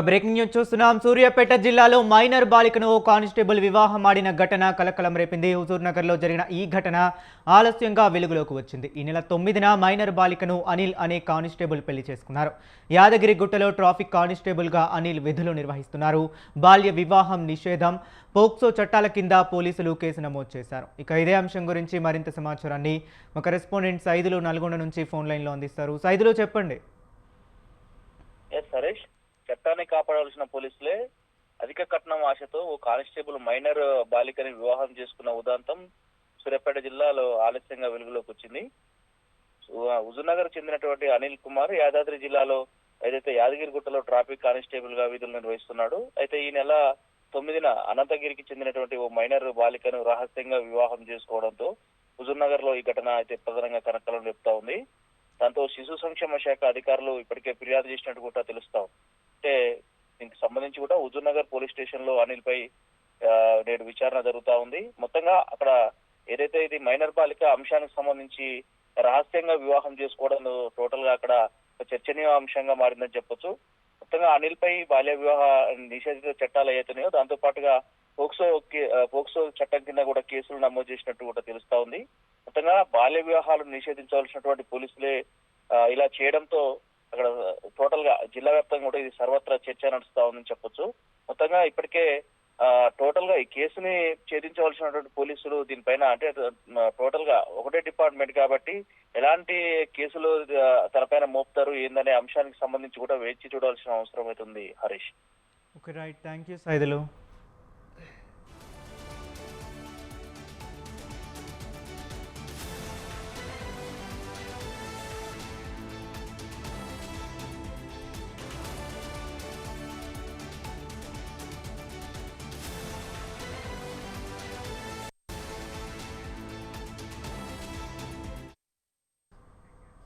Breaking news చూస్తున్నాం. సూర్యాపేట జిల్లాలో minor బాలికను ఓ కానిస్టేబుల్ వివాహం ఆడిన ఘటన కలకలం రేపింది. హుజూర్ నగర్లో జరిగిన ఈ ఘటన ఆలస్యంగా వెలుగులోకి వచ్చింది. ఈ నెల 9న మైనర్ బాలికను అనిల్ అనే కానిస్టేబుల్ పెళ్లి చేసుకున్నారు. యాదగిరిగుట్టలో ట్రాఫిక్ కానిస్టేబుల్గా అనిల్ విధులు నిర్వహిస్తున్నారు. బాల్య వివాహం నిషేధం, పోక్సో చట్టాల కింద పోలీసులు కేసు నమోదు చేశారు. ఇక ఇదే అంశం గురించి మరింత సమాచారాన్ని మా కరెస్పాండెంట్ సైదులు నల్గొండ నుంచి ఫోన్ లైన్లో అందిస్తారు. సైదులు చెప్పండి. చట్టాన్ని కాపాడాల్సిన పోలీసులే అధిక కట్నం ఆశతో ఓ కానిస్టేబుల్ మైనర్ బాలికని వివాహం చేసుకున్న ఉదాంతం సూర్యాపేట జిల్లాలో ఆలస్యంగా వెలుగులోకి వచ్చింది. హుజూర్నగర్ చెందినటువంటి అనిల్ కుమార్ యాదాద్రి జిల్లాలో ఏదైతే యాదగిరిగుట్టలో ట్రాఫిక్ కానిస్టేబుల్ గా విధులు నిర్వహిస్తున్నాడు. అయితే ఈ నెల 9న అనంతగిరికి చెందినటువంటి ఓ మైనర్ బాలికను రహస్యంగా వివాహం చేసుకోవడంతో హుజూర్నగర్ లో ఈ ఘటన అయితే ప్రధానంగా కనకలం రేపుతా ఉంది. దాంతో శిశు సంక్షేమ శాఖ అధికారులు ఇప్పటికే ఫిర్యాదు చేసినట్టు కూడా తెలుస్తాం. అంటే దీనికి సంబంధించి కూడా హుజూర్నగర్ పోలీస్ స్టేషన్ లో అనిల్ పై నేడు విచారణ జరుగుతా ఉంది. మొత్తంగా అక్కడ ఏదైతే ఇది మైనర్ బాలిక అంశానికి సంబంధించి రహస్యంగా వివాహం చేసుకోవడం టోటల్ గా అక్కడ చర్చనీయాంశంగా మారిందని చెప్పొచ్చు. మొత్తంగా అనిల్ పై బాల్య వివాహ నిషేధిత చట్టాలు ఏవైతున్నాయో దాంతో పాటుగా పోక్సో చట్టం కింద కూడా కేసులు నమోదు చేసినట్టు కూడా తెలుస్తా ఉంది. మొత్తంగా బాల్య వివాహాలు నిషేధించవలసినటువంటి పోలీసులే ఇలా చేయడంతో అక్కడ టోటల్ గా జిల్లా వ్యాప్తంగా కూడా ఇది సర్వత్రా చర్చ నడుస్తా ఉందని చెప్పొచ్చు. మొత్తంగా ఇప్పటికే టోటల్ గా ఈ కేసుని ఛేదించవలసినటువంటి పోలీసులు దీనిపైన అంటే టోటల్ గా ఒకటే డిపార్ట్మెంట్ కాబట్టి ఎలాంటి కేసులు తనపైన మోపుతారు ఏందనే అంశానికి సంబంధించి కూడా వేచి చూడాల్సిన అవసరం అవుతుంది. Harish. Okay, right. Thank you Saidulu.